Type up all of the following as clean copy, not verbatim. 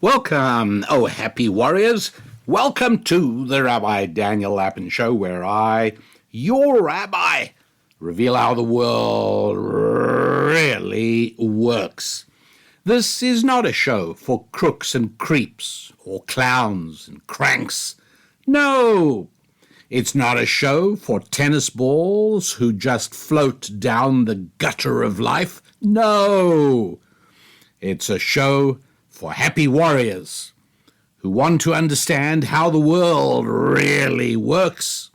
Welcome, oh happy warriors. Welcome to the Rabbi Daniel Lapin Show, where I, your rabbi, reveal how the world really works. This is not a show for crooks and creeps or clowns and cranks. No, it's not a show for tennis balls who just float down the gutter of life. No, it's a show for happy warriors who want to understand how the world really works,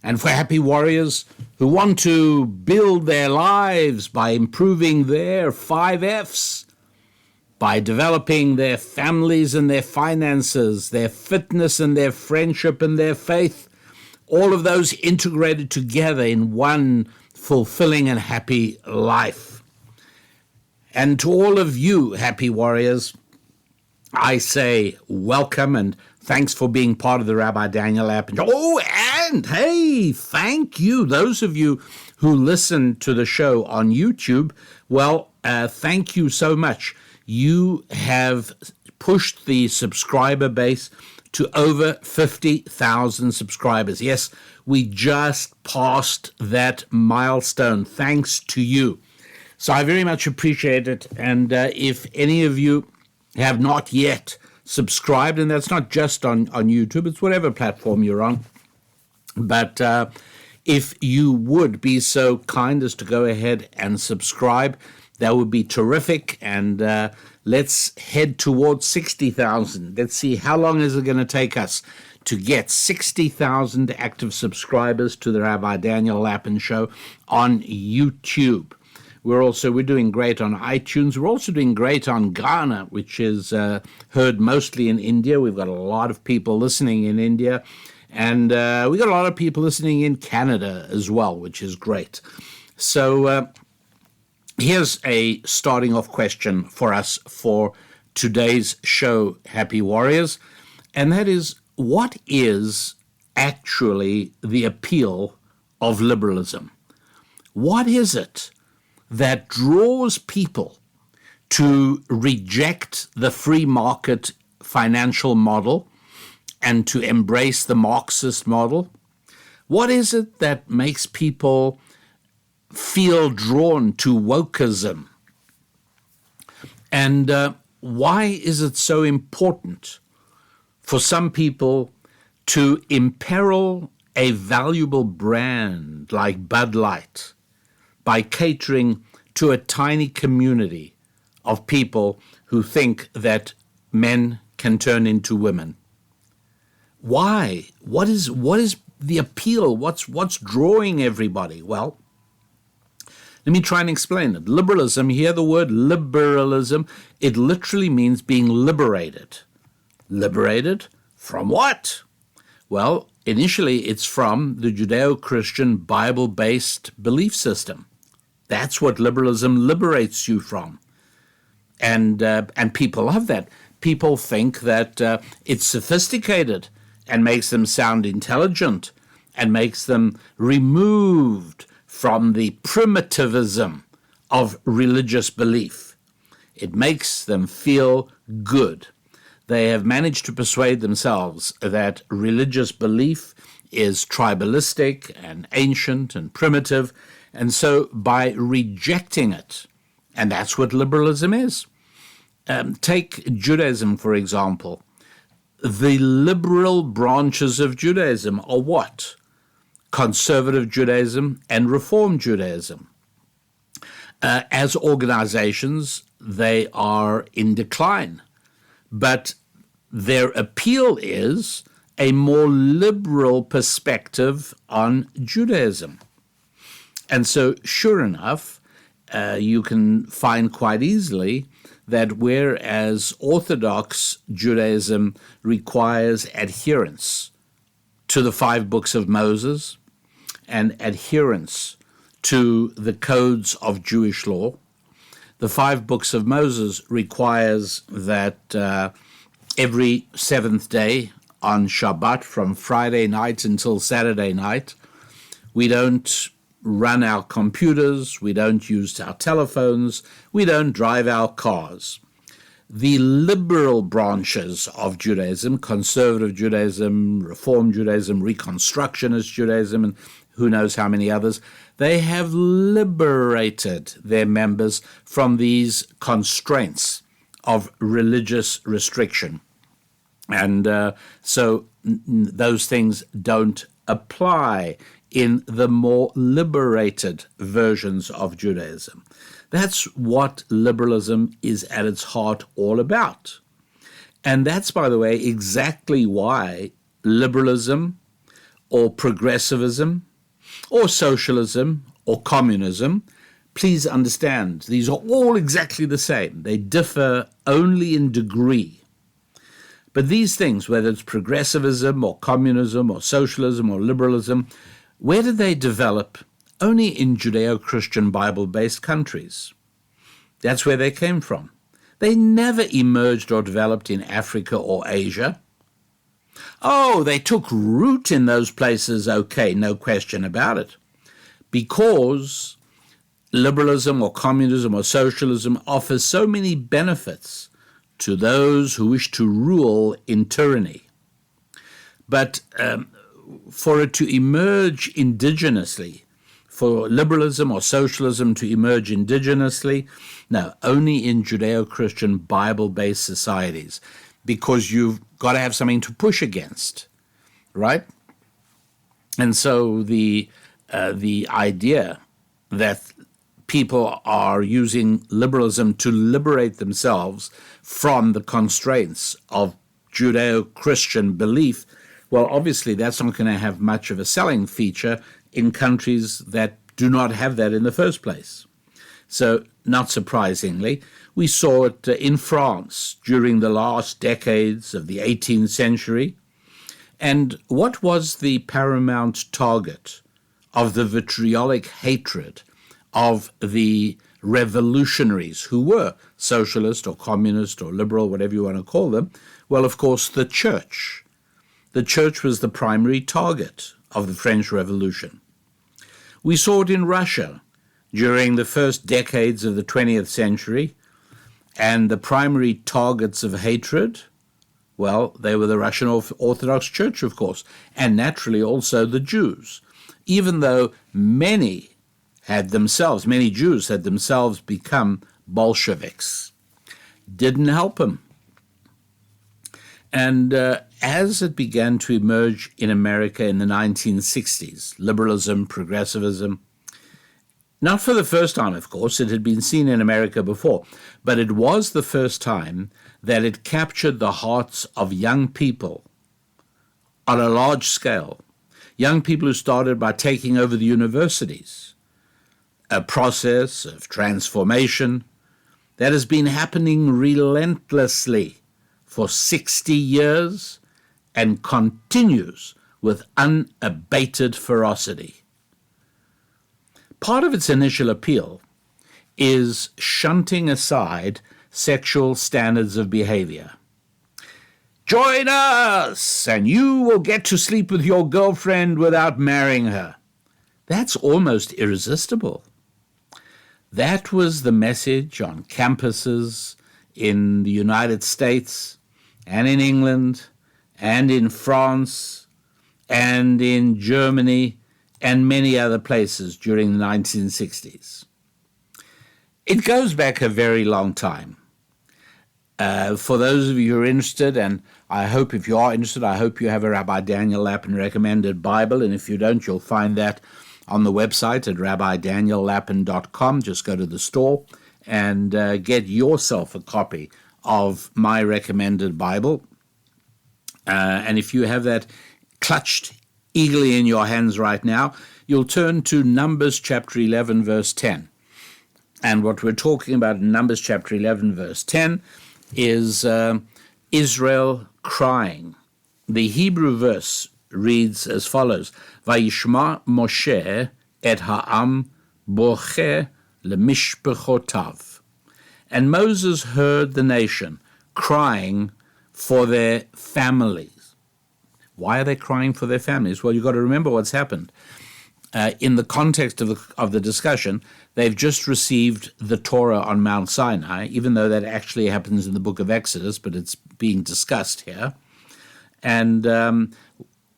and for happy warriors who want to build their lives by improving their 5 F's, by developing their families and their finances, their fitness and their friendship and their faith, all of those integrated together in one fulfilling and happy life. And to all of you, happy warriors, I say welcome and thanks for being part of the Rabbi Daniel Lapin Show. Oh, and hey, thank you, those of you who listen to the show on YouTube. Well, thank you so much. You have pushed the subscriber base to over 50,000 subscribers. Yes, we just passed that milestone, thanks to you. So I very much appreciate it. And if any of you have not yet subscribed, and that's not just on YouTube, it's whatever platform you're on, but if you would be so kind as to go ahead and subscribe, that would be terrific. And let's head towards 60,000. Let's see, how long is it going to take us to get 60,000 active subscribers to the Rabbi Daniel Lapin Show on YouTube? We're doing great on iTunes. We're also doing great on Ghana, which is heard mostly in India. We've got a lot of people listening in India. And we've got a lot of people listening in Canada as well, which is great. So here's a starting off question for us for today's show, Happy Warriors. And that is, what is actually the appeal of liberalism? What is it that draws people to reject the free market financial model and to embrace the Marxist model? What is it that makes people feel drawn to wokeism? And why is it so important for some people to imperil a valuable brand like Bud Light by catering to a tiny community of people who think that men can turn into women? Why? What is the appeal? What's drawing everybody? Well, let me try and explain it. Liberalism, hear the word liberalism, it literally means being liberated. Liberated from what? Well, initially it's from the judeo-christian Bible-based belief system. That's what liberalism liberates you from. And people love that. People think that it's sophisticated and makes them sound intelligent and makes them removed from the primitivism of religious belief. It makes them feel good. They have managed to persuade themselves that religious belief is tribalistic and ancient and primitive, and so by rejecting it, and that's what liberalism is. Take Judaism, for example. The liberal branches of Judaism are what? Conservative Judaism and Reform Judaism. As organizations, they are in decline, but their appeal is a more liberal perspective on Judaism. And so, sure enough, you can find quite easily that whereas Orthodox Judaism requires adherence to the 5 books of Moses and adherence to the codes of Jewish law, the 5 books of Moses requires that every 7th day on Shabbat, from Friday night until Saturday night, we don't run our computers, we don't use our telephones, we don't drive our cars. the liberal branches of Judaism, conservative Judaism, Reform Judaism, Reconstructionist Judaism, and who knows how many others, they have liberated their members from these constraints of religious restriction. And so those things don't apply in the more liberated versions of Judaism. That's what liberalism is at its heart all about. And that's, by the way, exactly why liberalism or progressivism or socialism or communism, please understand, these are all exactly the same. They differ only in degree. But these things, whether it's progressivism or communism or socialism or liberalism, where did they develop? Only in judeo-christian Bible-based countries. That's where they came from. They never emerged or developed in Africa or Asia. Oh, they took root in those places, okay, no question about it. Because liberalism or communism or socialism offers so many benefits to those who wish to rule in tyranny. But for it to emerge indigenously, for liberalism or socialism to emerge indigenously, no, only in Judeo-Christian Bible-based societies, because you've got to have something to push against, right? And so the idea that people are using liberalism to liberate themselves from the constraints of Judeo-Christian belief, well, obviously that's not going to have much of a selling feature in countries that do not have that in the first place. So, not surprisingly, we saw it in France during the last decades of the 18th century. And what was the paramount target of the vitriolic hatred of the revolutionaries who were socialist or communist or liberal, whatever you want to call them? Well, of course, the church. The church was the primary target of the French Revolution. We saw it in Russia during the first decades of the 20th century, and the primary targets of hatred, well, they were the Russian Orthodox Church, of course, and naturally also the Jews, even though many Jews had themselves become Bolsheviks. Didn't help them. And as it began to emerge in America in the 1960s, liberalism, progressivism, not for the first time, of course, it had been seen in America before, but it was the first time that it captured the hearts of young people on a large scale. Young people who started by taking over the universities, a process of transformation that has been happening relentlessly for 60 years and continues with unabated ferocity. Part of its initial appeal is shunting aside sexual standards of behavior. Join us, and you will get to sleep with your girlfriend without marrying her. That's almost irresistible. That was the message on campuses in the United States and in England and in France and in Germany and many other places during the 1960s. It goes back a very long time. For those of you who are interested, and I hope if you are interested, I hope you have a Rabbi Daniel Lapin recommended Bible, and if you don't, you'll find that on the website at rabbidaniellapin.com. Just go to the store and get yourself a copy of my recommended Bible. And if you have that clutched eagerly in your hands right now, you'll turn to Numbers chapter 11, verse 10. And what we're talking about in Numbers chapter 11, verse 10 is Israel crying. The Hebrew verse reads as follows: Vayishma Moshe et ha'am bocher lemishpechotav. And Moses heard the nation crying for their families. Why are they crying for their families? Well, you've got to remember what's happened. In the context of the discussion, they've just received the Torah on Mount Sinai, even though that actually happens in the book of Exodus, but it's being discussed here. And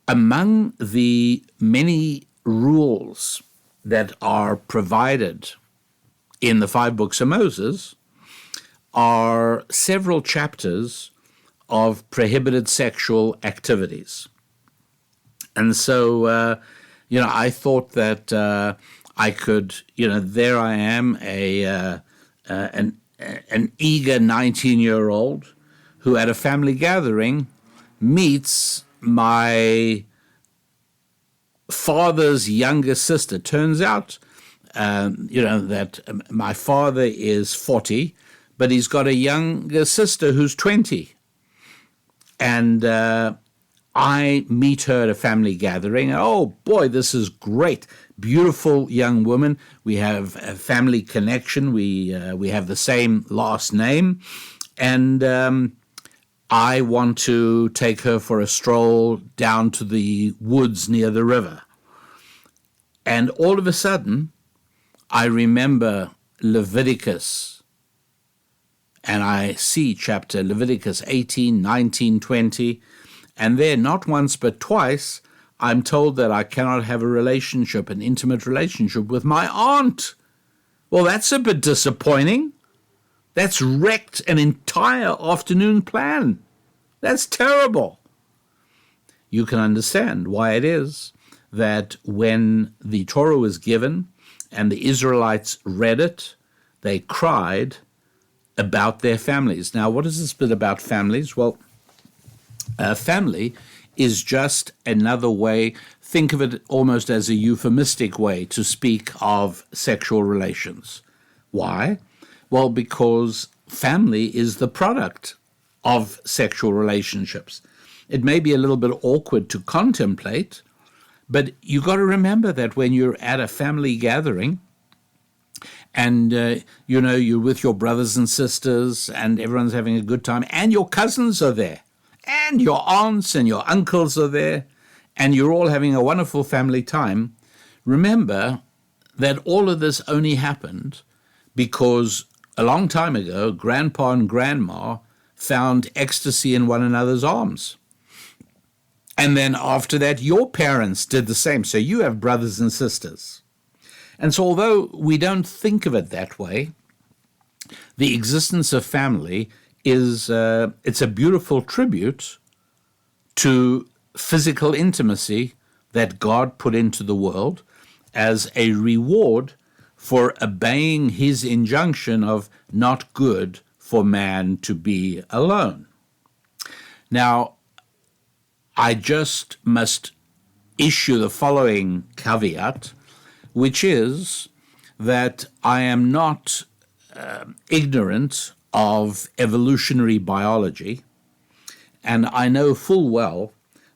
among the many rules that are provided in the 5 books of Moses are several chapters of prohibited sexual activities. And so, I thought that I could, there I am, an eager 19-year-old who at a family gathering meets my father's younger sister. Turns out, that my father is 40, but he's got a younger sister who's 20. And I meet her at a family gathering. Oh, boy, this is great. Beautiful young woman. We have a family connection. We have the same last name. And I want to take her for a stroll down to the woods near the river. And all of a sudden, I remember Leviticus. And I see chapter Leviticus 18, 19, 20. And there, not once but twice, I'm told that I cannot have a relationship, an intimate relationship with my aunt. Well, that's a bit disappointing. That's wrecked an entire afternoon plan. That's terrible. You can understand why it is that when the Torah was given and the Israelites read it, they cried about their families. Now, what is this bit about families? Well, family is just another way, think of it almost as a euphemistic way to speak of sexual relations. Why? Well, because family is the product of sexual relationships. It may be a little bit awkward to contemplate, but you got to remember that when you're at a family gathering and, you're with your brothers and sisters and everyone's having a good time and your cousins are there and your aunts and your uncles are there and you're all having a wonderful family time, remember that all of this only happened because a long time ago, Grandpa and Grandma found ecstasy in one another's arms. And then after that, your parents did the same. So you have brothers and sisters. And so although we don't think of it that way, the existence of family is it's a beautiful tribute to physical intimacy that God put into the world as a reward for obeying his injunction of not good for man to be alone. Now, I just must issue the following caveat, which is that I am not ignorant of evolutionary biology, and I know full well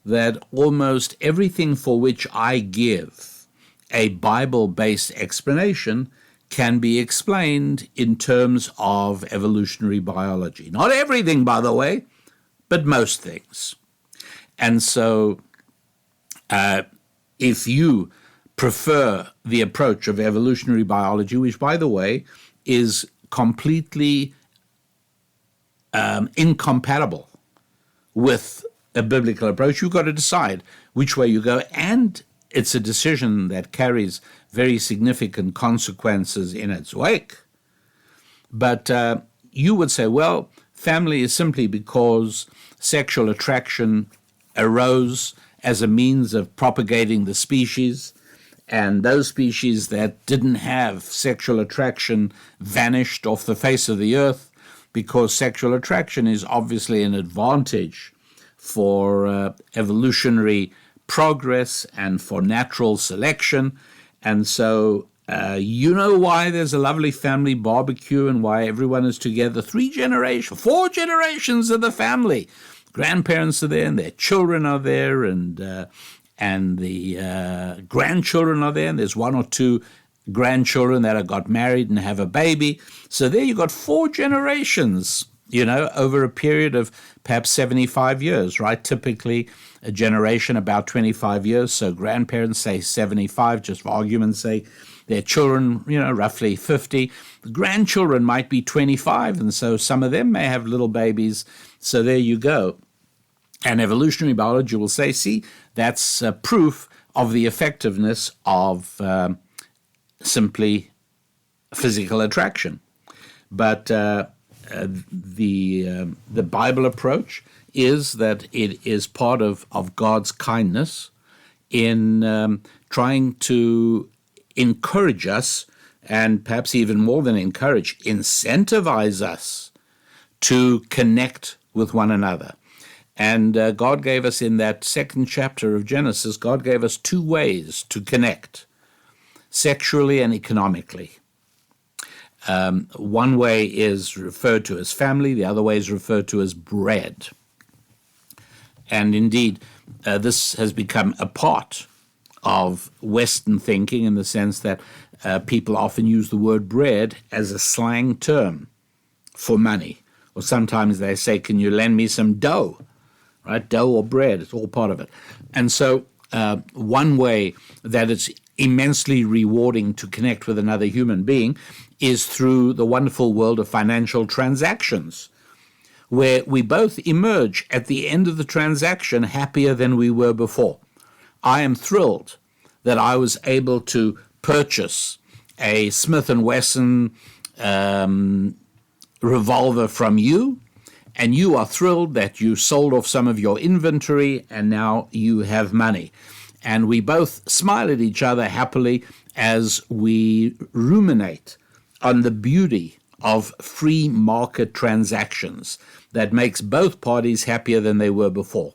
that almost everything for which I give a Bible-based explanation can be explained in terms of evolutionary biology. Not everything, by the way, but most things. And so if you prefer the approach of evolutionary biology, which, by the way, is completely incompatible with a biblical approach, you've got to decide which way you go. And it's a decision that carries very significant consequences in its wake. But you would say, well, family is simply because sexual attraction arose as a means of propagating the species, and those species that didn't have sexual attraction vanished off the face of the earth because sexual attraction is obviously an advantage for evolutionary progress and for natural selection. And so you know why there's a lovely family barbecue and why everyone is together. 4 generations of the family. Grandparents are there and their children are there and the grandchildren are there, and there's 1 or 2 grandchildren that have got married and have a baby. So there you got 4 generations, over a period of perhaps 75 years, right? Typically a generation about 25 years. So grandparents say 75, just for argument's sake. Their children, roughly 50. The grandchildren might be 25, and so some of them may have little babies. So there you go. And evolutionary biology will say, see, that's proof of the effectiveness of simply physical attraction. But the Bible approach is that it is part of God's kindness in trying to encourage us, and perhaps even more than encourage, incentivize us to connect with one another. And God gave us, in that second chapter of Genesis, God gave us two ways to connect, sexually and economically. One way is referred to as family, the other way is referred to as bread. And indeed, this has become a part of Western thinking, in the sense that people often use the word bread as a slang term for money. Or sometimes they say, can you lend me some dough? Right? Dough or bread, it's all part of it. And so one way that it's immensely rewarding to connect with another human being is through the wonderful world of financial transactions, where we both emerge at the end of the transaction happier than we were before. I am thrilled that I was able to purchase a Smith & Wesson revolver from you, and you are thrilled that you sold off some of your inventory and now you have money. And we both smile at each other happily as we ruminate on the beauty of free market transactions that makes both parties happier than they were before.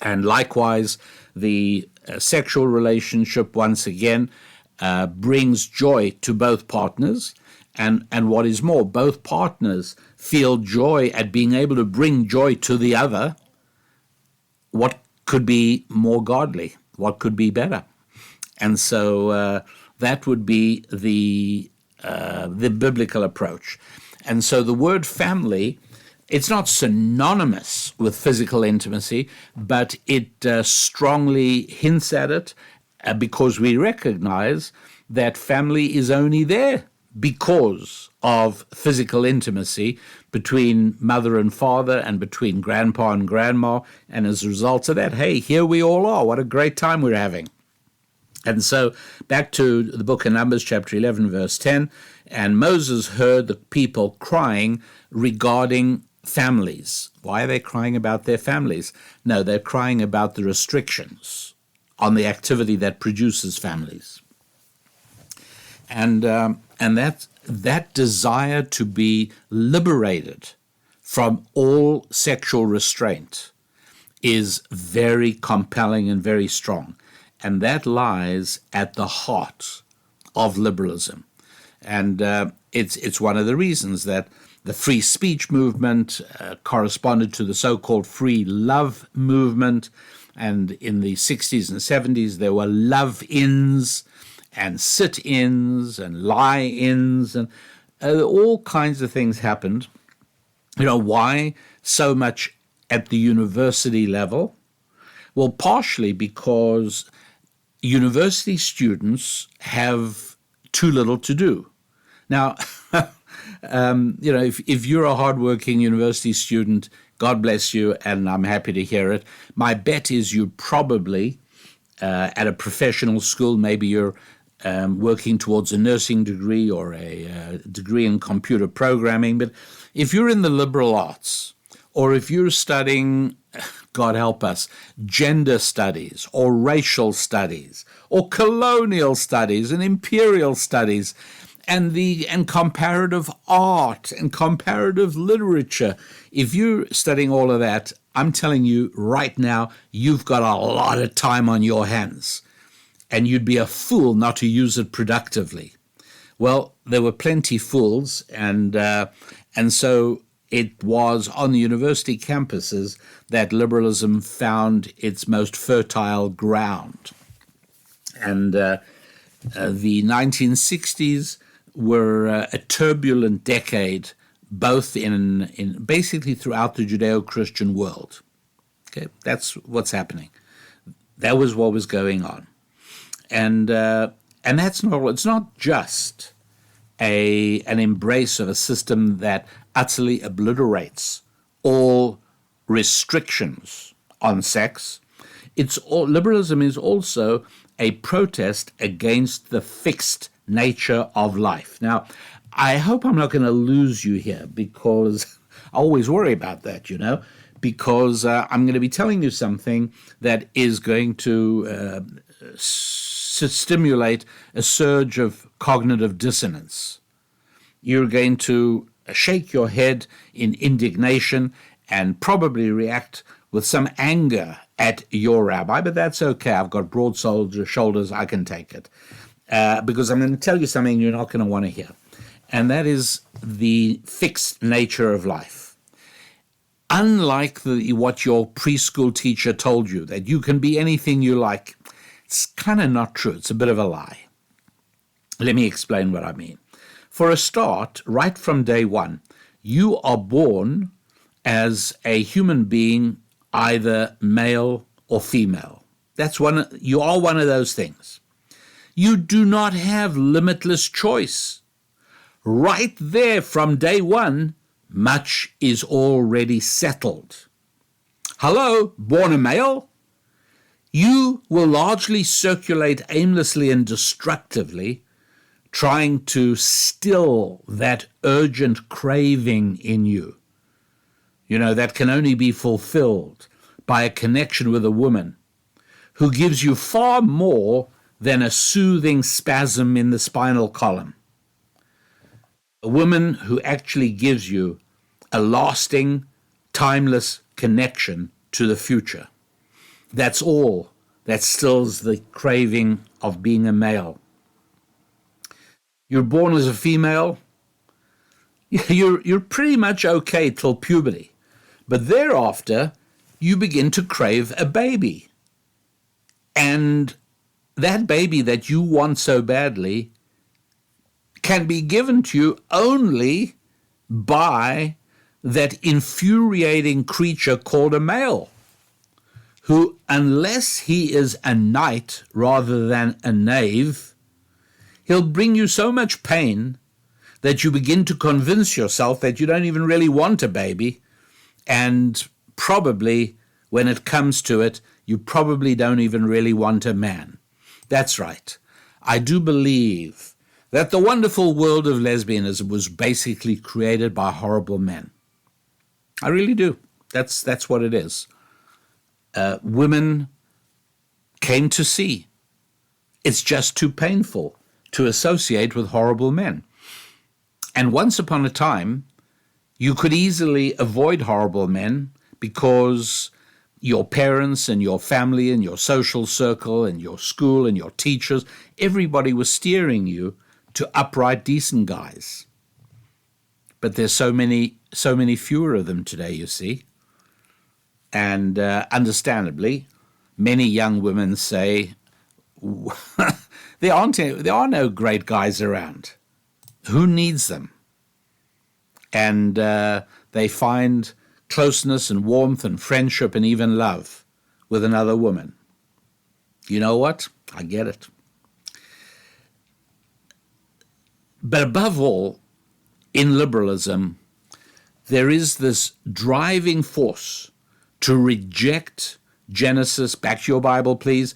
And likewise, the sexual relationship, once again, brings joy to both partners. And what is more, both partners feel joy at being able to bring joy to the other. What could be more godly? What could be better? And so that would be the biblical approach. And so the word family, it's not synonymous with physical intimacy, but it strongly hints at it because we recognize that family is only there because of physical intimacy between mother and father and between grandpa and grandma. And as a result of that, hey, here we all are. What a great time we're having. And so back to the book of Numbers, chapter 11, verse 10, and Moses heard the people crying regarding families. Why are they crying about their families? No, they're crying about the restrictions on the activity that produces families. And that desire to be liberated from all sexual restraint is very compelling and very strong. And that lies at the heart of liberalism. And it's one of the reasons that the free speech movement corresponded to the so-called free love movement. And in the 60s and 70s, there were love-ins and sit-ins and lie-ins, and all kinds of things happened. Why so much at the university level? Well, partially because university students have too little to do. Now, if you're a hardworking university student, God bless you, and I'm happy to hear it. My bet is you probably, at a professional school, maybe you're working towards a nursing degree or a degree in computer programming. But if you're in the liberal arts, or if you're studying, God help us, gender studies or racial studies or colonial studies and imperial studies and comparative art and comparative literature, if you're studying all of that, I'm telling you right now, you've got a lot of time on your hands. And you'd be a fool not to use it productively. Well, there were plenty fools, and so it was on the university campuses that liberalism found its most fertile ground. And the 1960s were a turbulent decade, both in basically throughout the judeo-christian world. Okay, that's what's happening. That was what was going on. And And it's not just an embrace of a system that utterly obliterates all restrictions on sex. Liberalism is also a protest against the fixed nature of life. Now, I hope I'm not going to lose you here, because I always worry about that, because I'm going to be telling you something that is going to stimulate a surge of cognitive dissonance. You're going to shake your head in indignation and probably react with some anger at your rabbi, but that's okay. I've got broad shoulders. I can take it. Because I'm going to tell you something you're not going to want to hear. And that is the fixed nature of life. Unlike what your preschool teacher told you, that you can be anything you like, it's kind of not true. It's a bit of a lie. Let me explain what I mean. For a start, right from day one, you are born as a human being, either male or female. You are one of those things. You do not have limitless choice. Right there from day one, much is already settled. Hello, born a male? You will largely circulate aimlessly and destructively, trying to still that urgent craving in you, that can only be fulfilled by a connection with a woman who gives you far more than a soothing spasm in the spinal column. A woman who actually gives you a lasting, timeless connection to the future. That's all that stills the craving of being a male. You're born as a female, you're pretty much okay till puberty. But thereafter, you begin to crave a baby. And that baby that you want so badly can be given to you only by that infuriating creature called a male, who, unless he is a knight rather than a knave, he'll bring you so much pain that you begin to convince yourself that you don't even really want a baby, and probably, when it comes to it, you probably don't even really want a man. That's right. I do believe that the wonderful world of lesbianism was basically created by horrible men. I really do. That's what it is. Women came to see. It's just too painful to associate with horrible men. And once upon a time, you could easily avoid horrible men because your parents and your family and your social circle and your school and your teachers, everybody was steering you to upright, decent guys. But there's so many fewer of them today, you see. And understandably, many young women say, there are no great guys around. Who needs them? And they find closeness and warmth and friendship and even love with another woman. You know what? I get it. But above all, in liberalism, there is this driving force to reject Genesis. Back to your Bible, please.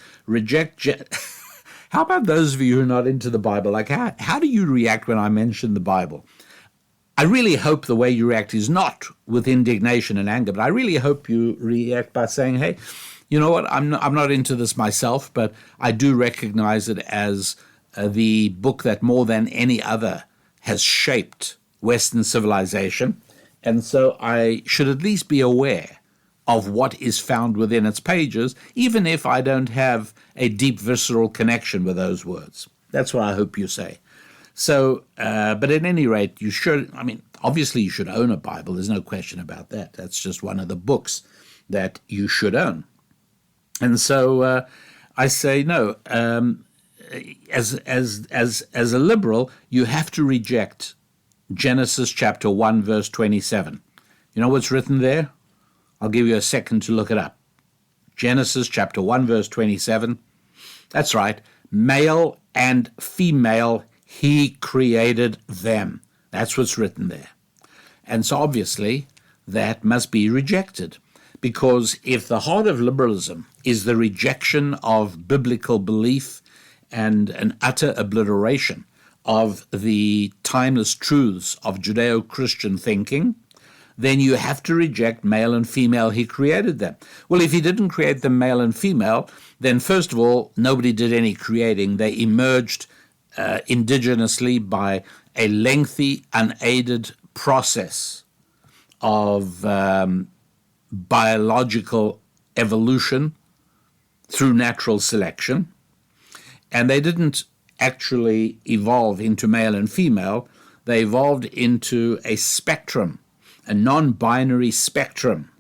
How about those of you who are not into the Bible? Like, how do you react when I mention the Bible? I really hope the way you react is not with indignation and anger, but I really hope you react by saying, hey, you know what, I'm not into this myself, but I do recognize it as the book that more than any other has shaped Western civilization, and so I should at least be aware of what is found within its pages, even if I don't have a deep visceral connection with those words. That's what I hope you say. So, but at any rate, you should, obviously you should own a Bible. There's no question about that. That's just one of the books that you should own. And so I say, no, as a liberal, you have to reject Genesis chapter 1, verse 27. You know what's written there? I'll give you a second to look it up. Genesis chapter 1, verse 27. That's right. Male and female, he created them. That's what's written there. And so obviously that must be rejected, because if the heart of liberalism is the rejection of biblical belief and an utter obliteration of the timeless truths of judeo-christian thinking, then you have to reject male and female. He created them. Well, if he didn't create them male and female, then first of all, nobody did any creating. They emerged indigenously by a lengthy, unaided process of biological evolution through natural selection. And they didn't actually evolve into male and female. They evolved into a spectrum, a non-binary spectrum,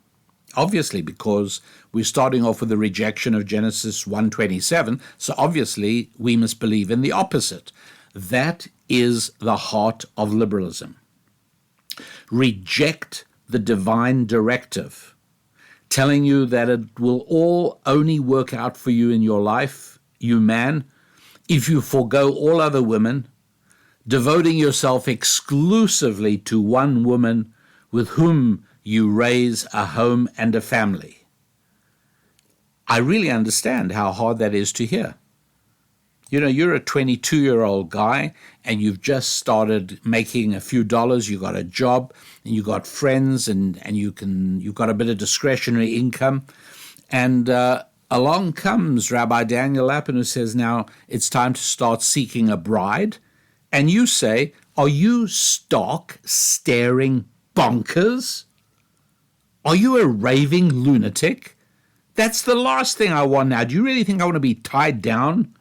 obviously because we're starting off with the rejection of Genesis 1:27, so obviously we must believe in the opposite. That is the heart of liberalism. Reject the divine directive, telling you that it will all only work out for you in your life, you man, if you forego all other women, devoting yourself exclusively to one woman with whom you raise a home and a family. I really understand how hard that is to hear. You know, you're a 22-year-old guy and you've just started making a few dollars, you got a job and you got friends and you've got a bit of discretionary income. And along comes Rabbi Daniel Lapin, who says, now it's time to start seeking a bride. And you say, are you stark, staring bonkers? Are you a raving lunatic? That's the last thing I want now. Do you really think I want to be tied down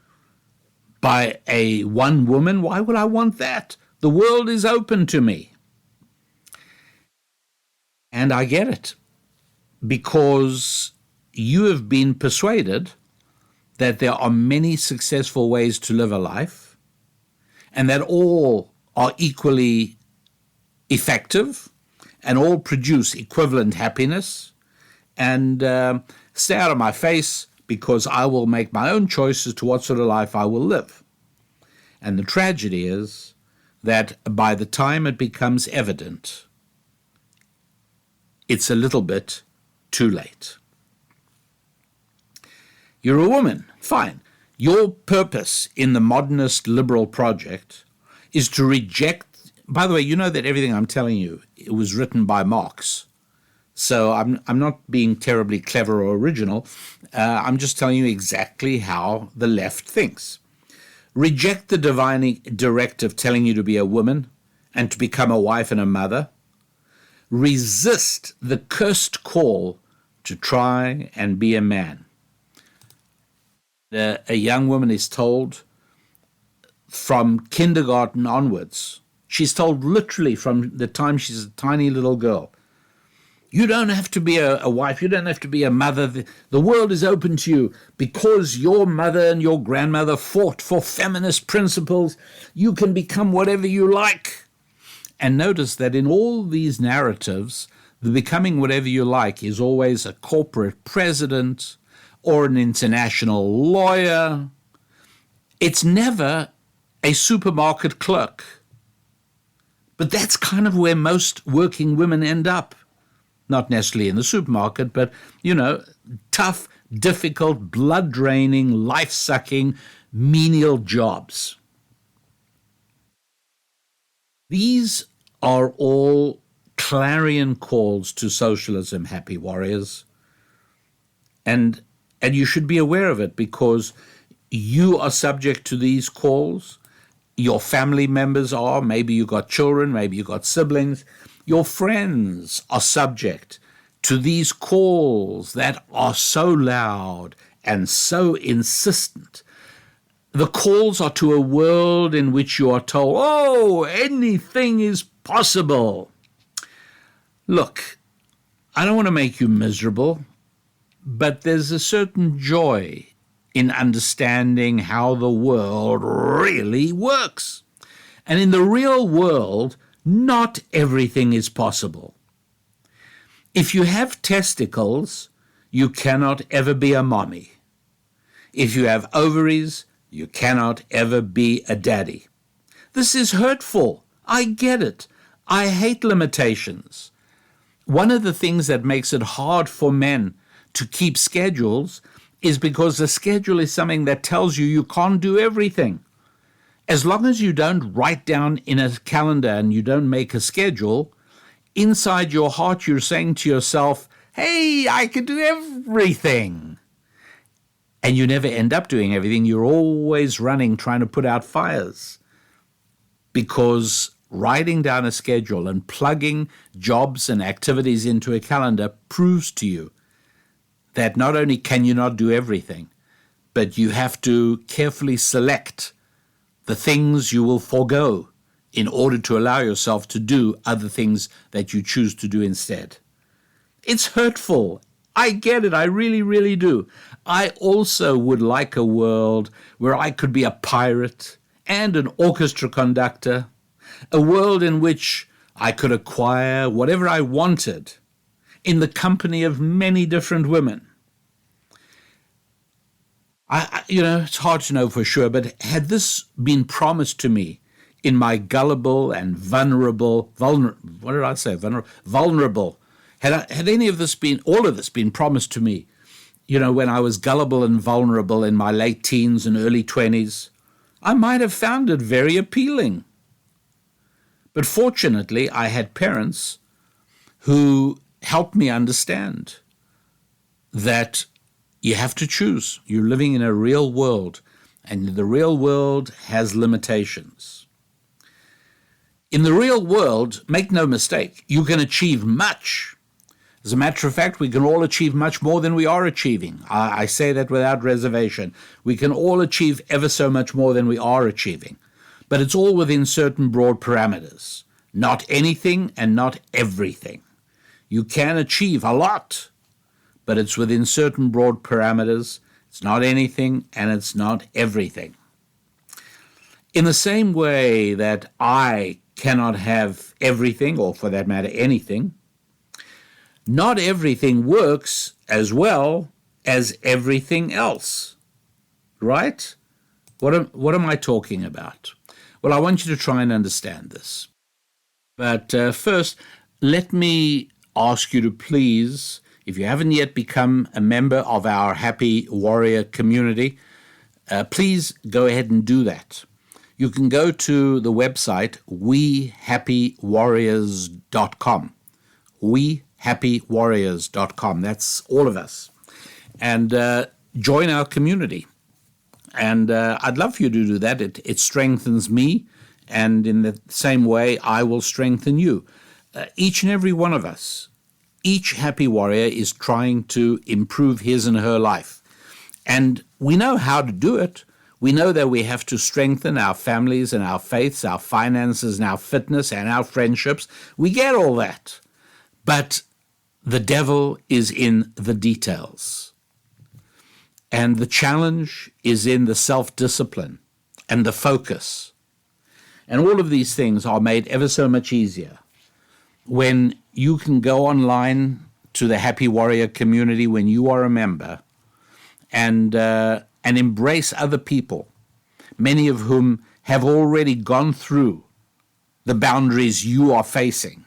by a one woman? Why would I want that? The world is open to me. And I get it, because you have been persuaded that there are many successful ways to live a life and that all are equally effective and all produce equivalent happiness. And stay out of my face, because I will make my own choice as to what sort of life I will live. And the tragedy is that by the time it becomes evident, it's a little bit too late. You're a woman, fine. Your purpose in the modernist liberal project is to reject. By the way, you know that everything I'm telling you, it was written by Marx. So I'm not being terribly clever or original. I'm just telling you exactly how the left thinks. Reject the divine directive telling you to be a woman and to become a wife and a mother. Resist the cursed call to try and be a man. A young woman is told from kindergarten onwards, she's told literally from the time she's a tiny little girl, you don't have to be a wife. You don't have to be a mother. The world is open to you because your mother and your grandmother fought for feminist principles. You can become whatever you like. And notice that in all these narratives, the becoming whatever you like is always a corporate president or an international lawyer. It's never a supermarket clerk. But that's kind of where most working women end up. Not necessarily in the supermarket, but, tough, difficult, blood-draining, life-sucking, menial jobs. These are all clarion calls to socialism, happy warriors. And you should be aware of it, because you are subject to these calls. Your family members are. Maybe you got children, maybe you got siblings. Your friends are subject to these calls that are so loud and so insistent. The calls are to a world in which you are told, oh, anything is possible. Look, I don't want to make you miserable, but there's a certain joy in understanding how the world really works. And in the real world, not everything is possible. If you have testicles, you cannot ever be a mommy. If you have ovaries, You cannot ever be a daddy. This is hurtful. I get it. I hate limitations. One of the things that makes it hard for men to keep schedules is because the schedule is something that tells you you can't do everything. As long as you don't write down in a calendar and you don't make a schedule, inside your heart you're saying to yourself, hey, I can do everything. And you never end up doing everything. You're always running, trying to put out fires. Because writing down a schedule and plugging jobs and activities into a calendar proves to you that not only can you not do everything, but you have to carefully select the things you will forego in order to allow yourself to do other things that you choose to do instead. It's hurtful. I get it. I really, really do. I also would like a world where I could be a pirate and an orchestra conductor, a world in which I could acquire whatever I wanted in the company of many different women. It's hard to know for sure, but had this been promised to me in my gullible and vulnerable, had any of this been, all of this been promised to me, when I was gullible and vulnerable in my late teens and early 20s, I might have found it very appealing. But fortunately, I had parents who helped me understand that you have to choose. You're living in a real world, and the real world has limitations. In the real world, make no mistake, you can achieve much. As a matter of fact, we can all achieve much more than we are achieving. I say that without reservation. We can all achieve ever so much more than we are achieving. But it's all within certain broad parameters. Not anything and not everything. You can achieve a lot, but it's within certain broad parameters. It's not anything and it's not everything. In the same way that I cannot have everything, or for that matter, anything, not everything works as well as everything else, right? What am I talking about? Well, I want you to try and understand this. But first, let me ask you to please, if you haven't yet become a member of our Happy Warrior community, please go ahead and do that. You can go to the website wehappywarriors.com. wehappywarriors.com. That's all of us. And join our community. And I'd love for you to do that. It strengthens me, and in the same way, I will strengthen you. Each and every one of us, each happy warrior is trying to improve his and her life. And we know how to do it. We know that we have to strengthen our families and our faiths, our finances and our fitness and our friendships. We get all that. But the devil is in the details. And the challenge is in the self-discipline and the focus. And all of these things are made ever so much easier when you can go online to the Happy Warrior community when you are a member and embrace other people, many of whom have already gone through the boundaries you are facing.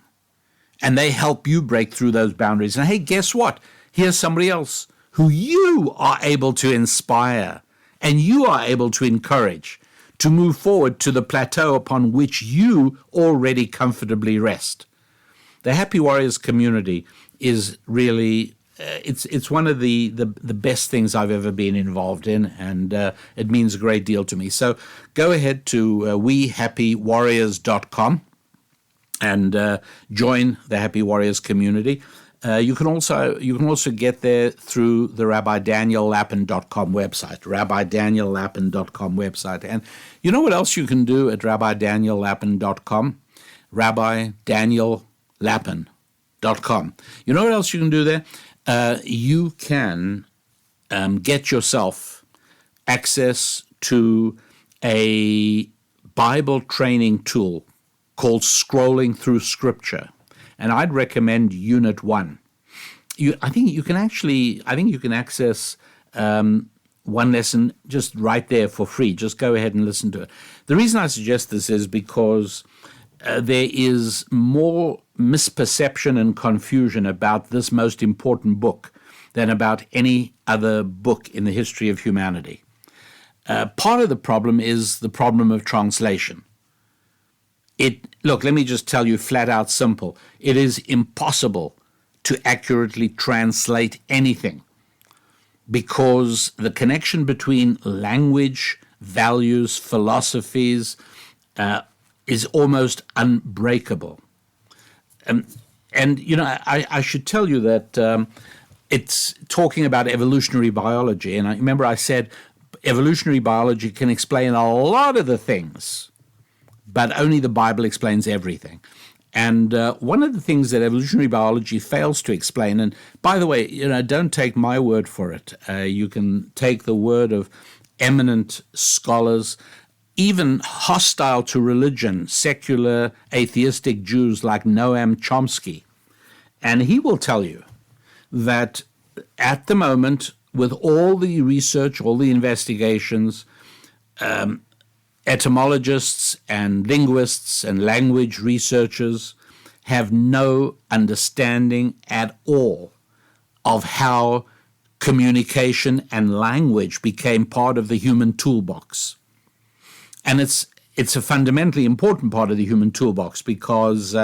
And they help you break through those boundaries. And hey, guess what? Here's somebody else who you are able to inspire and you are able to encourage to move forward to the plateau upon which you already comfortably rest. The Happy Warriors community is really, it's one of the best things I've ever been involved in, and it means a great deal to me. So go ahead to wehappywarriors.com and join the Happy Warriors community. You can also get there through the rabbidaniellapin.com website, rabbidaniellapin.com website. And you know what else you can do at rabbidaniellapin.com? rabbidaniellapin.com. You know what else you can do there? You can get yourself access to a Bible training tool called Scrolling Through Scripture. And I'd recommend Unit 1. I think you can access one lesson just right there for free. Just go ahead and listen to it. The reason I suggest this is because there is more misperception and confusion about this most important book than about any other book in the history of humanity. Part of the problem is the problem of translation. Look, let me just tell you flat out simple. It is impossible to accurately translate anything because the connection between language, values, philosophies is almost unbreakable. And you know, I should tell you that it's talking about evolutionary biology. And I remember I said evolutionary biology can explain a lot of the things, but only the Bible explains everything. And one of the things that evolutionary biology fails to explain, and by the way, you know, don't take my word for it. You can take the word of eminent scholars, even hostile to religion, secular, atheistic Jews like Noam Chomsky. And he will tell you that at the moment, with all the research, all the investigations, etymologists and linguists and language researchers have no understanding at all of how communication and language became part of the human toolbox. And it's a fundamentally important part of the human toolbox because,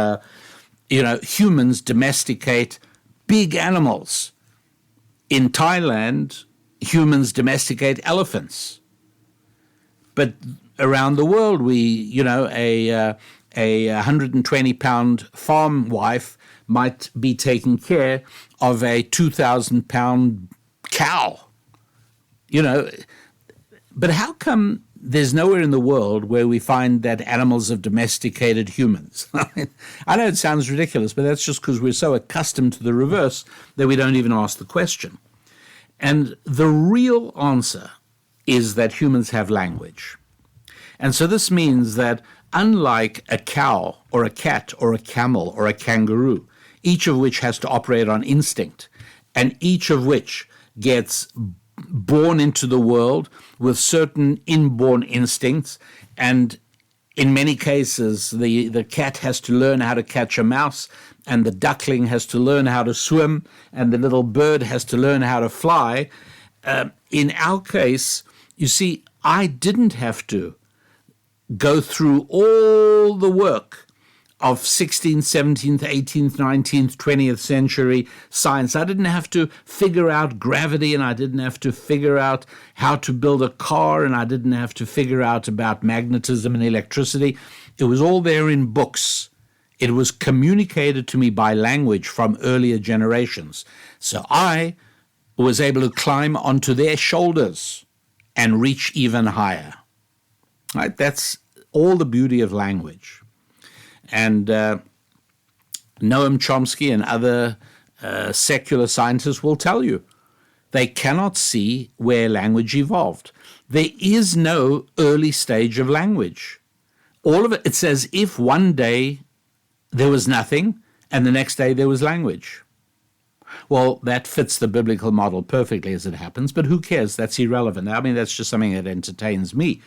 humans domesticate big animals. In Thailand, humans domesticate elephants. But around the world, a 120-pound farm wife might be taking care of a 2,000-pound cow. But how come there's nowhere in the world where we find that animals have domesticated humans? I know it sounds ridiculous, but that's just because we're so accustomed to the reverse that we don't even ask the question. And the real answer is that humans have language. And so this means that unlike a cow or a cat or a camel or a kangaroo, each of which has to operate on instinct, and each of which gets born into the world with certain inborn instincts, and in many cases the cat has to learn how to catch a mouse, and the duckling has to learn how to swim, and the little bird has to learn how to fly. In our case, you see, I didn't have to go through all the work of 16th, 17th, 18th, 19th, 20th century science. I didn't have to figure out gravity, and I didn't have to figure out how to build a car, and I didn't have to figure out about magnetism and electricity. It was all there in books. It was communicated to me by language from earlier generations. So I was able to climb onto their shoulders and reach even higher. Right? That's all the beauty of language. And Noam Chomsky and other secular scientists will tell you they cannot see where language evolved. There is no early stage of language. All of it, it's as if one day there was nothing and the next day there was language. Well, that fits the biblical model perfectly as it happens, but who cares? That's irrelevant. I mean, that's just something that entertains me.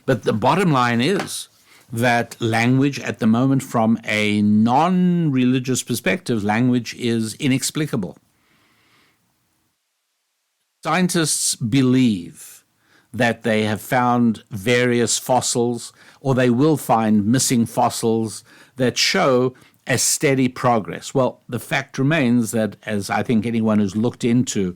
But the bottom line is that language at the moment, from a non-religious perspective, language is inexplicable. Scientists believe that they have found various fossils, or they will find missing fossils that show a steady progress. Well, the fact remains that, as I think anyone who's looked into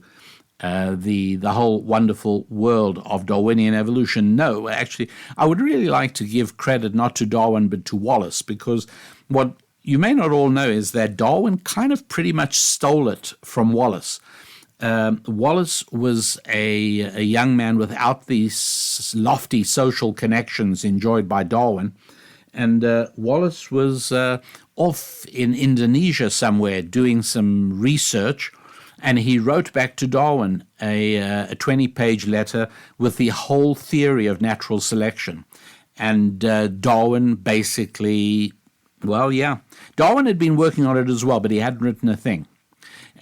the whole wonderful world of Darwinian evolution. No, actually, I would really like to give credit not to Darwin but to Wallace, because what you may not all know is that Darwin kind of pretty much stole it from Wallace. Wallace was a young man without these lofty social connections enjoyed by Darwin, and Wallace was off in Indonesia somewhere doing some research. And he wrote back to Darwin a 20-page letter with the whole theory of natural selection. And Darwin basically, Darwin had been working on it as well, but he hadn't written a thing.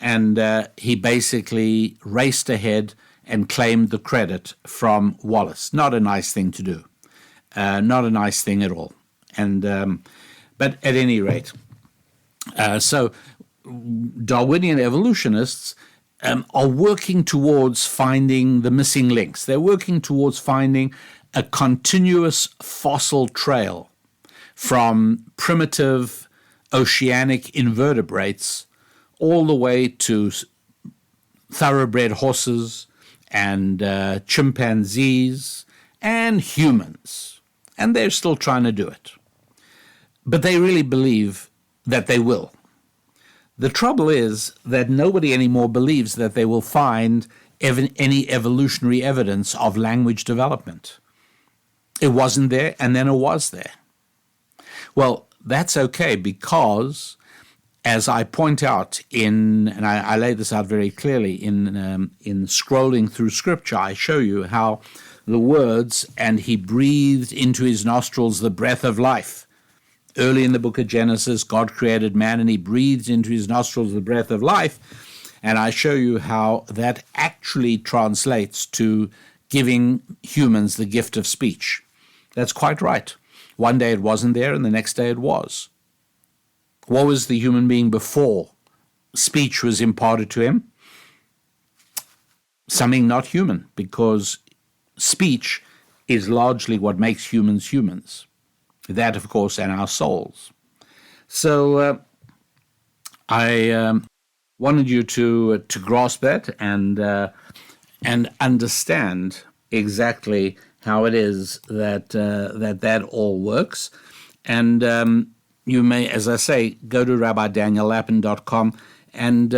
And he basically raced ahead and claimed the credit from Wallace. Not a nice thing to do. Not a nice thing at all. And but at any rate, so Darwinian evolutionists are working towards finding the missing links. They're working towards finding a continuous fossil trail from primitive oceanic invertebrates all the way to thoroughbred horses and chimpanzees and humans. And they're still trying to do it. But they really believe that they will. The trouble is that nobody anymore believes that they will find any evolutionary evidence of language development. It wasn't there, and then it was there. Well, that's okay, because as I point out and I lay this out very clearly in scrolling through Scripture, I show you how the words, and he breathed into his nostrils the breath of life. Early in the book of Genesis, God created man, and he breathed into his nostrils the breath of life. And I show you how that actually translates to giving humans the gift of speech. That's quite right. One day it wasn't there, and the next day it was. What was the human being before speech was imparted to him? Something not human, because speech is largely what makes humans humans. That, of course, and our souls. So I wanted you to grasp that and understand exactly how it is that all works. And you may, as I say, go to rabbidaniellapin.com and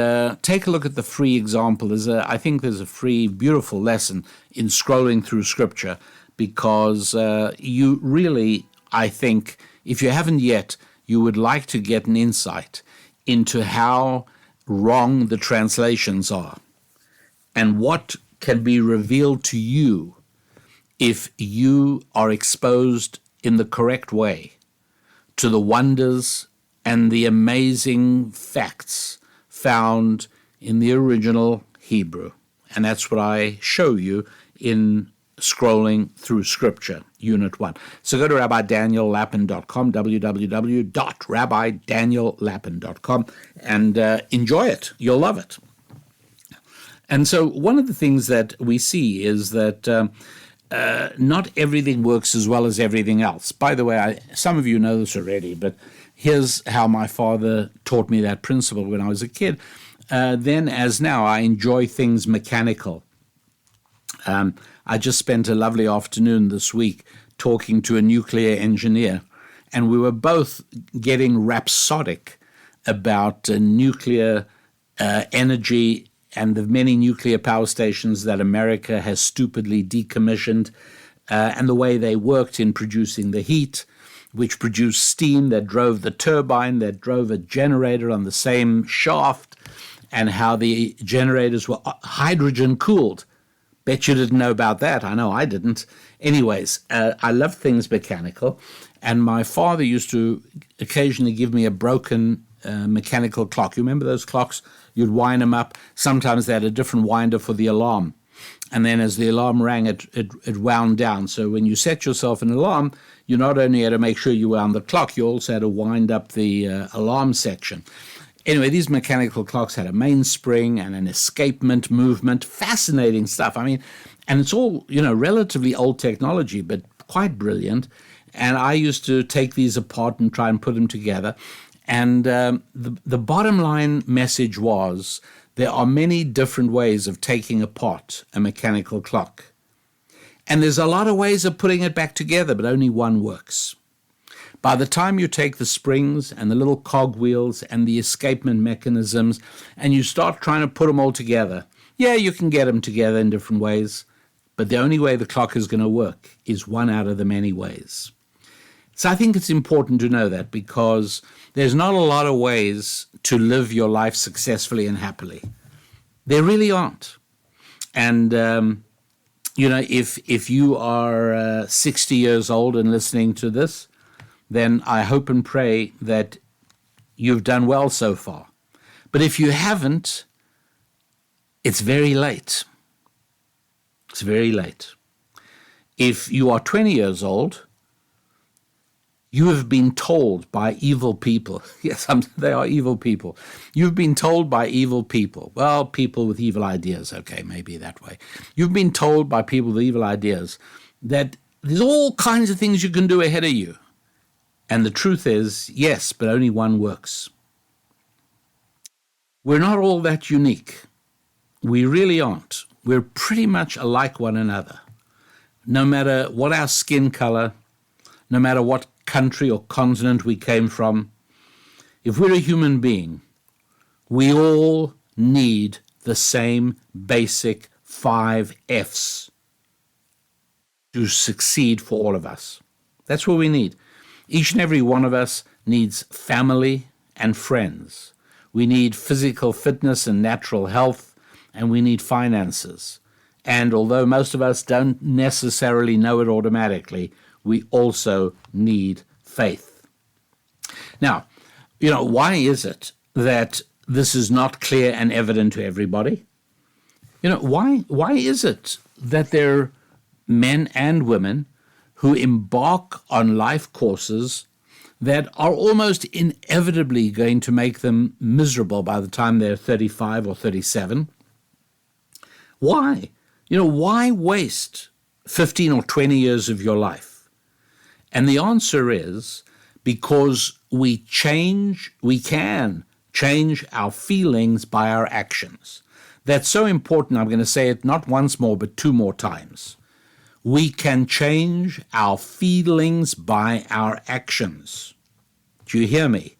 take a look at the free example. I think there's a free, beautiful lesson in scrolling through Scripture, because you really, I think, if you haven't yet, you would like to get an insight into how wrong the translations are and what can be revealed to you if you are exposed in the correct way to the wonders and the amazing facts found in the original Hebrew. And that's what I show you in scrolling through Scripture, Unit 1. So go to rabbidaniellapin.com, www.rabbidaniellapin.com, and enjoy it. You'll love it. And so one of the things that we see is that not everything works as well as everything else. By the way, some of you know this already, but here's how my father taught me that principle when I was a kid. Then, as now, I enjoy things mechanical. I just spent a lovely afternoon this week talking to a nuclear engineer, and we were both getting rhapsodic about nuclear energy and the many nuclear power stations that America has stupidly decommissioned, and the way they worked in producing the heat, which produced steam that drove the turbine, that drove a generator on the same shaft, and how the generators were hydrogen-cooled. Bet you didn't know about that. I know I didn't. Anyways, I love things mechanical, and my father used to occasionally give me a broken mechanical clock. You remember those clocks? You'd wind them up. Sometimes they had a different winder for the alarm. And then as the alarm rang, it wound down. So when you set yourself an alarm, you not only had to make sure you wound the clock, you also had to wind up the alarm section. Anyway, these mechanical clocks had a mainspring and an escapement movement. Fascinating stuff. I mean, and it's all, relatively old technology, but quite brilliant. And I used to take these apart and try and put them together. And the bottom line message was, there are many different ways of taking apart a mechanical clock. And there's a lot of ways of putting it back together, but only one works. By the time you take the springs and the little cog wheels and the escapement mechanisms and you start trying to put them all together, yeah, you can get them together in different ways, but the only way the clock is going to work is one out of the many ways. So I think it's important to know that, because there's not a lot of ways to live your life successfully and happily. There really aren't. And, if you are 60 years old and listening to this, then I hope and pray that you've done well so far. But if you haven't, it's very late. It's very late. If you are 20 years old, you have been told by evil people. Yes, they are evil people. You've been told by evil people. Well, people with evil ideas. Okay, maybe that way. You've been told by people with evil ideas that there's all kinds of things you can do ahead of you. And the truth is, yes, but only one works. We're not all that unique. We really aren't. We're pretty much alike one another. No matter what our skin color, no matter what country or continent we came from, if we're a human being, we all need the same basic 5 F's to succeed for all of us. That's what we need. Each and every one of us needs family and friends. We need physical fitness and natural health, and we need finances. And although most of us don't necessarily know it automatically, we also need faith. Now, why is it that this is not clear and evident to everybody? Why is it that there are men and women who embark on life courses that are almost inevitably going to make them miserable by the time they're 35 or 37? Why? Why waste 15 or 20 years of your life? And the answer is because we can change our feelings by our actions. That's so important. I'm going to say it not once more, but 2 more times. We can change our feelings by our actions. Do you hear me?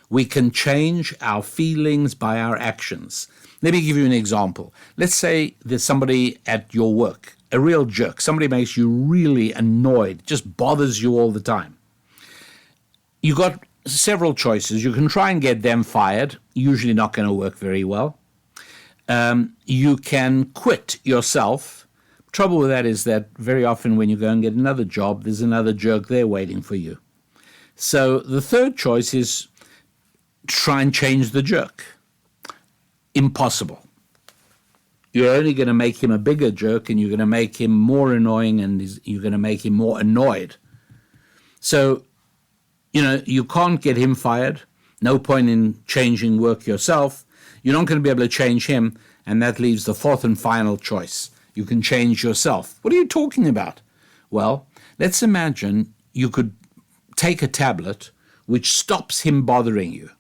We can change our feelings by our actions. Let me give you an example. Let's say there's somebody at your work, a real jerk. Somebody makes you really annoyed, just bothers you all the time. You got several choices. You can try and get them fired. Usually not going to work very well. You can quit yourself. Trouble with that is that very often when you go and get another job, there's another jerk there waiting for you. So the third choice is try and change the jerk. Impossible. You're only going to make him a bigger jerk, and you're going to make him more annoying, and you're going to make him more annoyed. So, you can't get him fired. No point in changing work yourself. You're not going to be able to change him, and that leaves the fourth and final choice. You can change yourself. What are you talking about? Well, let's imagine you could take a tablet which stops him bothering you.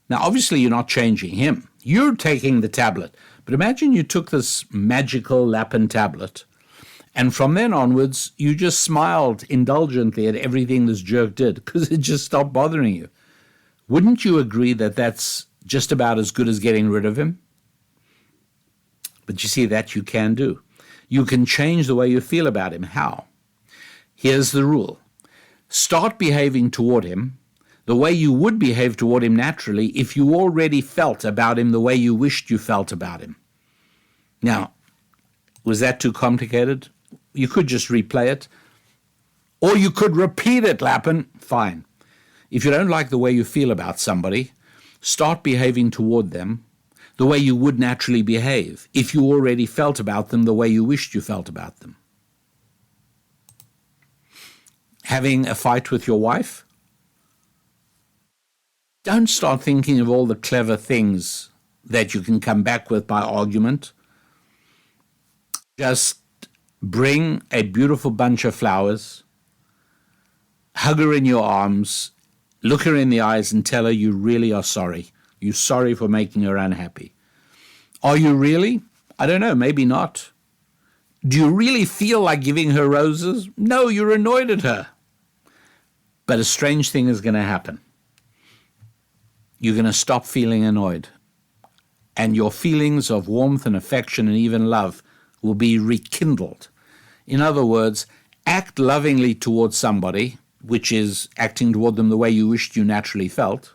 Now, obviously, you're not changing him. You're taking the tablet. But imagine you took this magical Lapin tablet, and from then onwards, you just smiled indulgently at everything this jerk did because it just stopped bothering you. Wouldn't you agree that that's just about as good as getting rid of him? But you see, that you can do. You can change the way you feel about him. How? Here's the rule. Start behaving toward him the way you would behave toward him naturally if you already felt about him the way you wished you felt about him. Now, was that too complicated? You could just replay it. Or you could repeat it, Lapin. Fine. If you don't like the way you feel about somebody, start behaving toward them the way you would naturally behave if you already felt about them the way you wished you felt about them. Having a fight with your wife? Don't start thinking of all the clever things that you can come back with by argument. Just bring a beautiful bunch of flowers, hug her in your arms, look her in the eyes and tell her you really are sorry. You're sorry for making her unhappy. Are you really? I don't know, maybe not. Do you really feel like giving her roses? No, you're annoyed at her. But a strange thing is going to happen. You're going to stop feeling annoyed. And your feelings of warmth and affection and even love will be rekindled. In other words, act lovingly towards somebody, which is acting toward them the way you wished you naturally felt,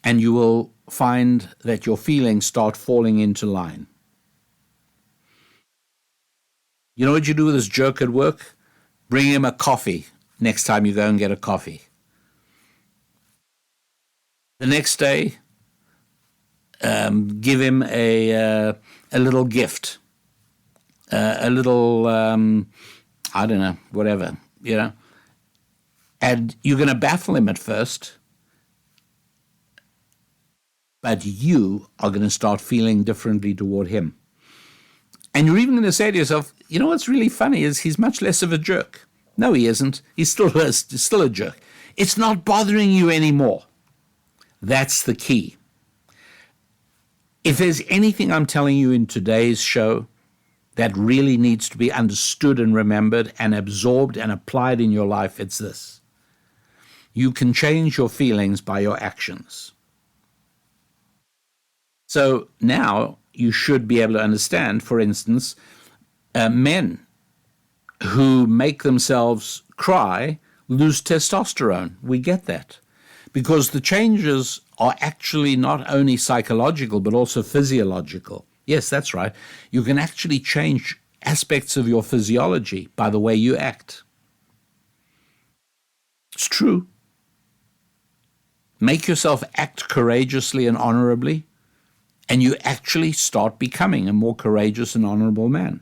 and you will find that your feelings start falling into line. You know what you do with this jerk at work? Bring him a coffee next time you go and get a coffee. The next day, give him a little gift, a little, I don't know, whatever, and you're going to baffle him at first, but you are going to start feeling differently toward him. And you're even going to say to yourself, what's really funny is he's much less of a jerk. No, he isn't. He's still a jerk. It's not bothering you anymore. That's the key. If there's anything I'm telling you in today's show that really needs to be understood and remembered and absorbed and applied in your life, it's this. You can change your feelings by your actions. So now you should be able to understand, for instance, men who make themselves cry lose testosterone. We get that because the changes are actually not only psychological but also physiological. Yes, that's right. You can actually change aspects of your physiology by the way you act. It's true. Make yourself act courageously and honorably, and you actually start becoming a more courageous and honorable man.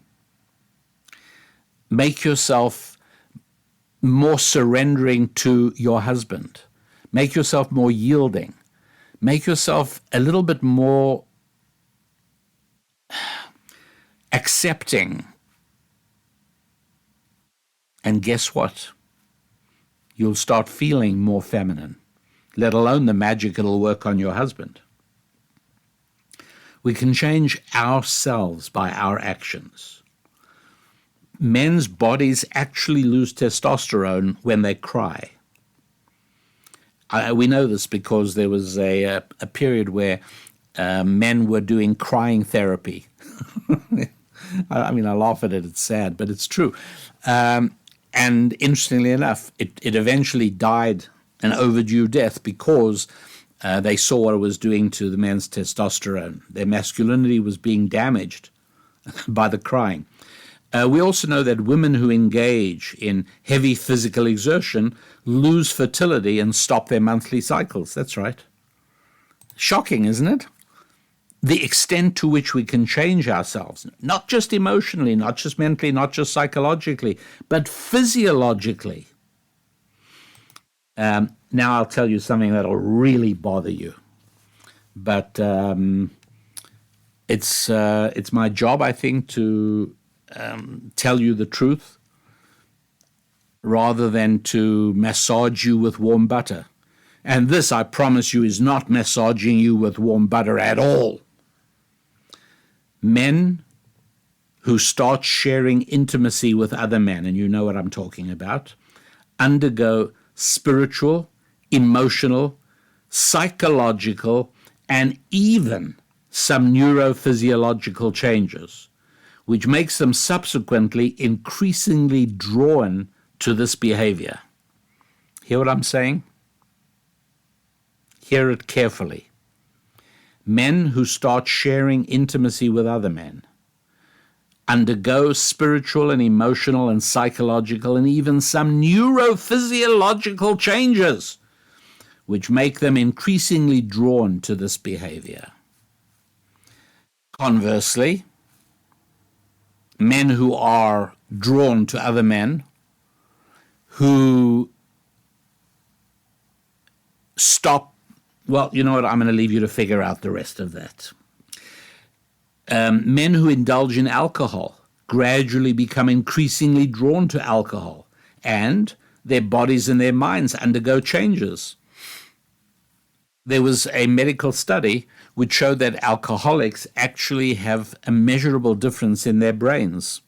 Make yourself more surrendering to your husband. Make yourself more yielding. Make yourself a little bit more accepting. And guess what? You'll start feeling more feminine, let alone the magic it'll work on your husband. We can change ourselves by our actions. Men's bodies actually lose testosterone when they cry. We know this because there was a period where men were doing crying therapy. I laugh at it, it's sad, but it's true. And interestingly enough, it eventually died an overdue death because they saw what it was doing to the men's testosterone. Their masculinity was being damaged by the crying. We also know that women who engage in heavy physical exertion lose fertility and stop their monthly cycles. That's right. Shocking, isn't it? The extent to which we can change ourselves, not just emotionally, not just mentally, not just psychologically, but physiologically. Now I'll tell you something that'll really bother you, but it's my job, I think, to tell you the truth rather than to massage you with warm butter. And this, I promise you, is not massaging you with warm butter at all. Men who start sharing intimacy with other men, and you know what I'm talking about, undergo spiritual, emotional, psychological, and even some neurophysiological changes, which makes them subsequently increasingly drawn to this behavior. Hear what I'm saying? Hear it carefully. Men who start sharing intimacy with other men undergo spiritual and emotional and psychological and even some neurophysiological changes, which make them increasingly drawn to this behavior. Conversely, men who are drawn to other men, who stop, well, you know what, I'm going to leave you to figure out the rest of that. Men who indulge in alcohol gradually become increasingly drawn to alcohol, and their bodies and their minds undergo changes. There was a medical study which showed that alcoholics actually have a measurable difference in their brains.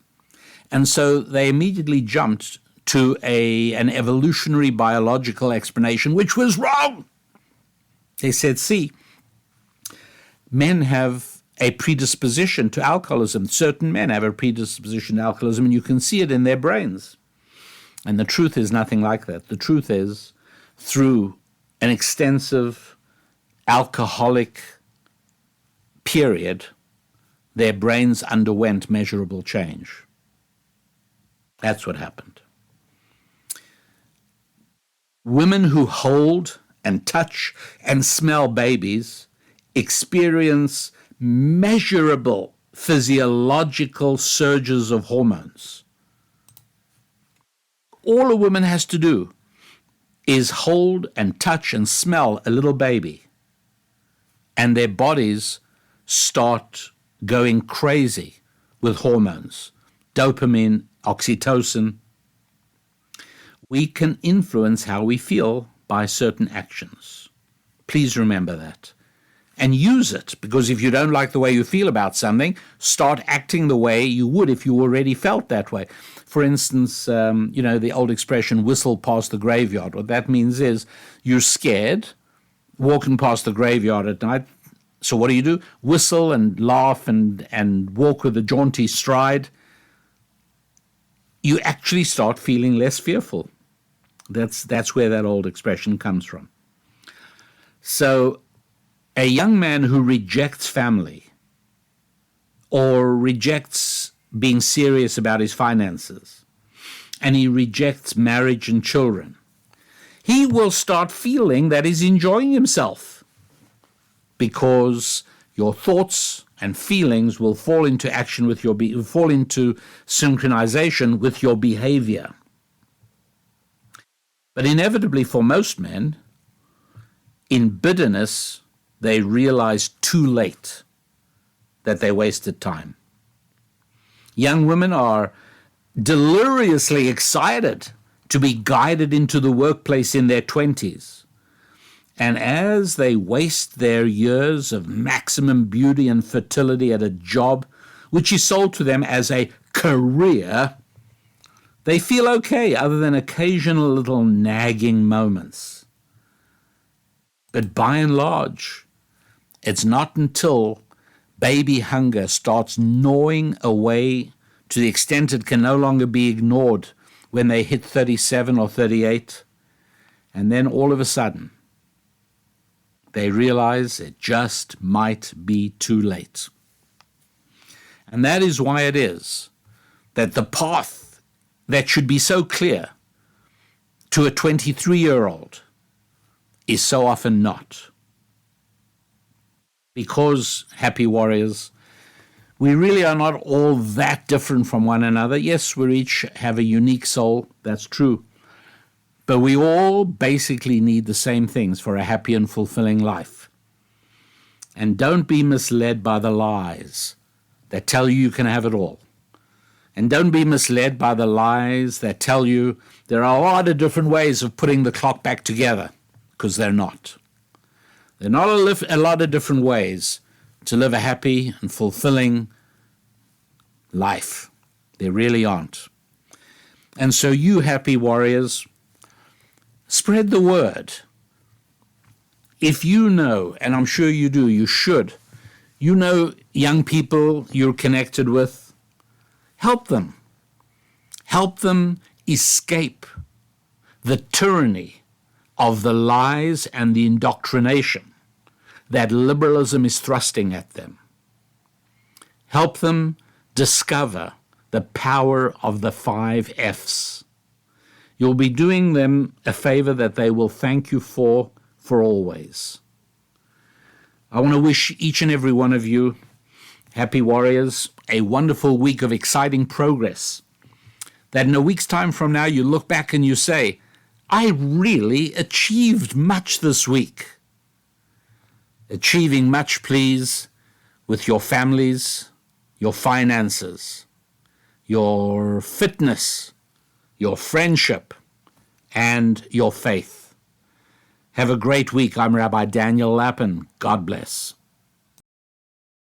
And so they immediately jumped to an evolutionary biological explanation, which was wrong. They said, see, men have a predisposition to alcoholism. Certain men have a predisposition to alcoholism, and you can see it in their brains. And the truth is nothing like that. The truth is, through an extensive alcoholic period, their brains underwent measurable change. That's what happened. Women who hold and touch and smell babies experience measurable physiological surges of hormones. All a woman has to do is hold and touch and smell a little baby, and their bodies start going crazy with hormones, dopamine, oxytocin. We can influence how we feel by certain actions. Please remember that. And use it, because if you don't like the way you feel about something, start acting the way you would if you already felt that way. For instance, the old expression, whistle past the graveyard. What that means is you're scared walking past the graveyard at night. So what do? Whistle and laugh and walk with a jaunty stride. You actually start feeling less fearful. That's where that old expression comes from. So a young man who rejects family or rejects being serious about his finances, and he rejects marriage and children, he will start feeling that he's enjoying himself, because your thoughts and feelings will fall into action with fall into synchronization with your behavior. But inevitably for most men, in bitterness, they realize too late that they wasted time. Young women are deliriously excited to be guided into the workplace in their 20s. And as they waste their years of maximum beauty and fertility at a job which is sold to them as a career, they feel okay other than occasional little nagging moments. But by and large, it's not until baby hunger starts gnawing away to the extent it can no longer be ignored when they hit 37 or 38, and then all of a sudden, they realize it just might be too late. And that is why it is that the path that should be so clear to a 23-year-old is so often not. Because, happy warriors, we really are not all that different from one another. Yes, we each have a unique soul, that's true. But we all basically need the same things for a happy and fulfilling life. And don't be misled by the lies that tell you you can have it all. And don't be misled by the lies that tell you there are a lot of different ways of putting the clock back together, because they're not. There are not a lot of different ways to live a happy and fulfilling life. There really aren't. And so you happy warriors, spread the word. If you know, and I'm sure you do, you should, you know young people you're connected with, help them. Help them escape the tyranny of the lies and the indoctrination that liberalism is thrusting at them. Help them discover the power of the 5 F's. You'll be doing them a favor that they will thank you for always. I want to wish each and every one of you, happy warriors, a wonderful week of exciting progress. That in a week's time from now, you look back and you say, I really achieved much this week. Achieving much, please, with your families, your finances, your fitness, your friendship, and your faith. Have a great week. I'm Rabbi Daniel Lapin. God bless.